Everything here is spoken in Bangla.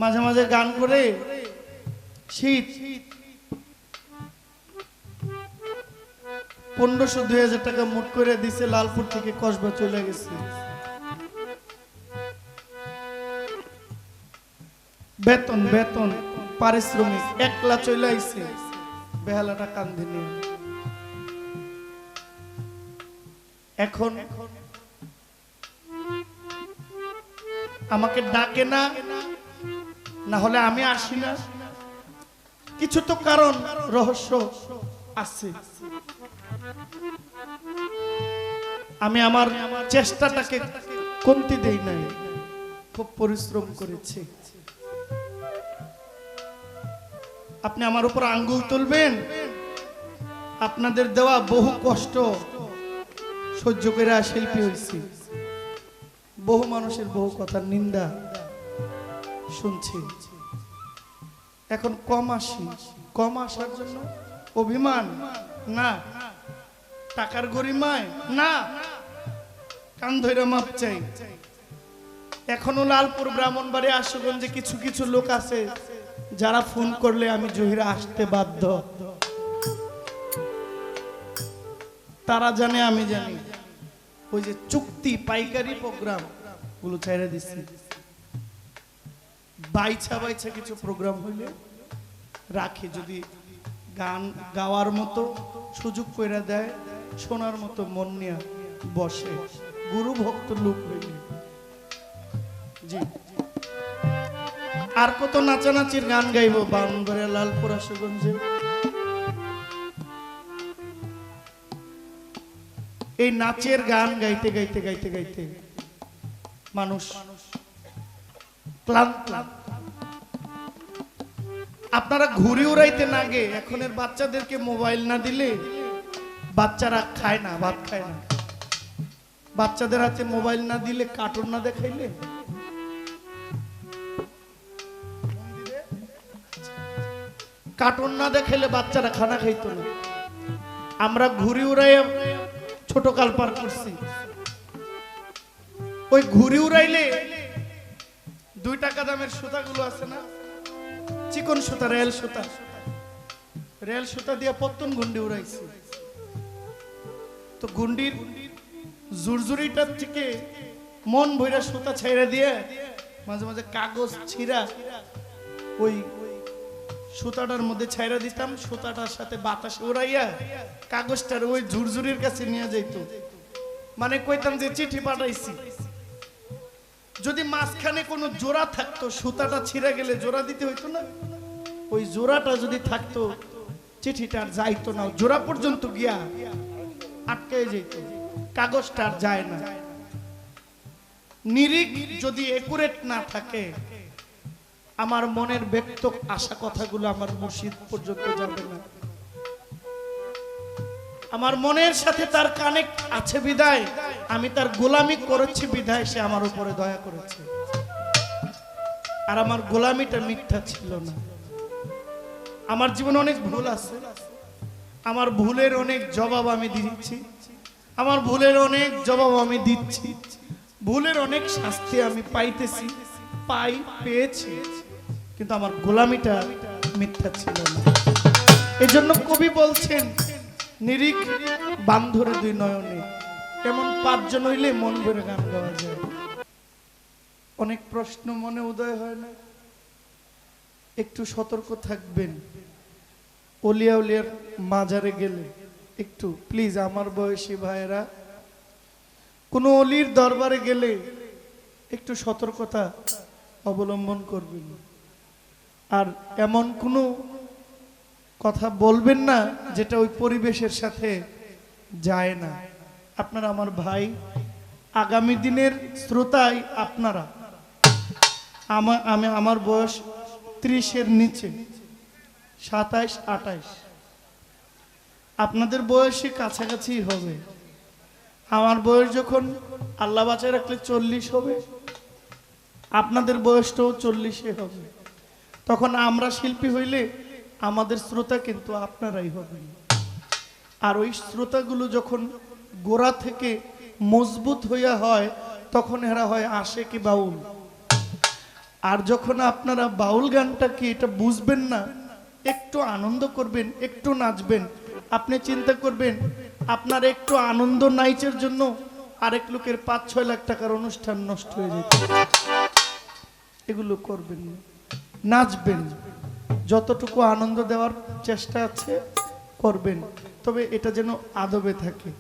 মাঝে মাঝে গান করে শীত 1500-2000 টাকা মোট করে দিছে, লালপুর থেকে কসবা চলে গেছে। বেতন বেতন পারিশ্রমিক একলা চলে আইছে, বেহালাটা কান্দে নিয়ে। এখন আমাকে ডাকে না, না হলে আমি আসি না, কিছু তো কারণ রহস্য আছে। আমি আমার চেষ্টাটাকে কমতি দেই নাই, খুব পরিশ্রম করেছি। আপনি আমার উপর আঙ্গুল তুলবেন, আপনাদের দেওয়া বহু কষ্ট সহ্য করে শিল্পী হয়েছি, বহু মানুষের বহু কথার নিন্দা শুনছি। এখন কম আসি, কম আসার জন্য অভিমান না, টাকার গরিমায় না, কান ধরে মাপ চাই। এখনো লালপুর, ব্রাহ্মণবাড়ি, আশুগঞ্জে কিছু কিছু লোক আছে যারা ফোন করলে আমি জহিরা আসতে বাধ্য। তারা জানে আমি জানি, ওই যে চুক্তি পাইকারি প্রোগ্রাম গুলো ছেড়ে দিচ্ছি। বাইছা বাইছা কিছু প্রোগ্রাম হইলে রাখি, যদি গান গাওয়ার মতো সুযোগ করে দেয়, শোনার মতো মন নিয়ে বসে, গুরু ভক্ত লোক হইলে। জি, আর কত নাচানাচির গান গাইবো ব্রাহ্মণবাড়িয়া, লালপুর, আশুগঞ্জে। এই নাচের গান গাইতে গাইতে গাইতে গাইতে মানুষ ক্লান্ত। আপনারা ঘুরে উড়াইতে না গে, এখনের বাচ্চাদেরকে মোবাইল না দিলে বাচ্চারা খায় না, ভাত খায় না। বাচ্চাদের হাতে মোবাইল না দিলে, কার্টুন না দেখাইলে, কার্টুন না দেখাইলে বাচ্চারা খানা খাইতো না। আমরা ঘুরে উড়াই ছোট কাল পার করছি। ওই ঘুরে উড়াইলে 2 টাকা দামের সুতাগুলো আছে না, চিকন সুতা, রেল সুতা, রেল সুতা দিয়ে পত্তন গুন্ডি উড়াইছি। তো গুন্ডির জুরজুরিটার থেকে মন ভইরা সুতা ছাইরা দিয়ে মাঝে মাঝে কাগজ ছিঁড়া ওই সুতাটার মধ্যে ছাইরা দিতাম, সুতাটার সাথে বাতাস উড়াইয়া কাগজটার ওই ঝুরঝুরির কাছে নিয়ে যাইতো। মানে কইতাম যে চিঠি পাঠাইছি। যদি মাঝখানে কোনো জোড়া থাকতো, সুতাটা ছিঁড়ে গেলে জোড়া দিতে হইতো না, ওই জোড়াটা যদি থাকতো চিঠিটা আর যাইতো না, জোড়া পর্যন্ত গিয়া আটকে যেত, কাগজটা আর যায় না। নিরিখ যদি একুরেট না থাকে, আমার মনের ব্যক্ত আশা কথাগুলো আমার মুর্শিদ পর্যন্ত যাবে না। আমার মনের সাথে তার কানেক্ট আছে বিদায়, আমি তার গোলামি করেছি বিদায় সে আমার উপরে দয়া করেছে। আর আমার গোলামিটা মিথ্যা ছিল না। আমার জীবনে অনেক ভুল আছে, আমার ভুলের অনেক জবাব আমি দিচ্ছি, আমার ভুলের অনেক জবাব আমি দিচ্ছি, ভুলের অনেক শাস্তি আমি পাইতেছি, পেয়েছি, কিন্তু আমার গোলামিটা মিথ্যা ছিল না। এজন্য কবি বলছেন, নিরিখ বান্ধরে 2 নয়নে, এমন 5 জন হইলে মন ভরে গান গাওয়া যায়। অনেক প্রশ্ন মনে উদয় হয় না, একটু সতর্ক থাকবেন। ওলিয়া উলিয়ার মাজারে গেলে একটু প্লিজ, আমার বয়সী ভাইয়েরা, কোন অলির দরবারে গেলে একটু সতর্কতা অবলম্বন করবেন। আর এমন কোনো কথা বলবেন না যেটা ওই পরিবেশের সাথে যায় না। আপনারা আমার ভাই, আগামী দিনের শ্রোতাই আপনারা। আমার বয়স 30-এর নিচে, 27-28, আপনাদের বয়সে কাছাকাছি হবে। আমার বয়স যখন আল্লাহ বাঁচায় রাখলে 40 হবে, আপনাদের বয়সটাও 40-এ হবে। তখন আমরা শিল্পী হইলে আমাদের শ্রোতা কিন্তু আপনারাই হবেন। আর ওই শ্রোতাগুলো যখন গোড়া থেকে মজবুত হইয়া হয়, তখন এরা হয় আশেকি বাউল। আর যখন আপনারা বাউল গানটা কি এটা বুঝবেন না, একটু আনন্দ করবেন, একটু নাচবেন, আপনি চিন্তা করবেন আপনার একটু আনন্দ নাইচের জন্য আরেক লোকের 5-6 লাখ টাকার অনুষ্ঠান নষ্ট হয়ে যেত। এগুলো করবেন না, নাচবেন, যতটুকু আনন্দ দেওয়ার চেষ্টা আছে করবেন, তবে এটা যেন আদবে থাকে।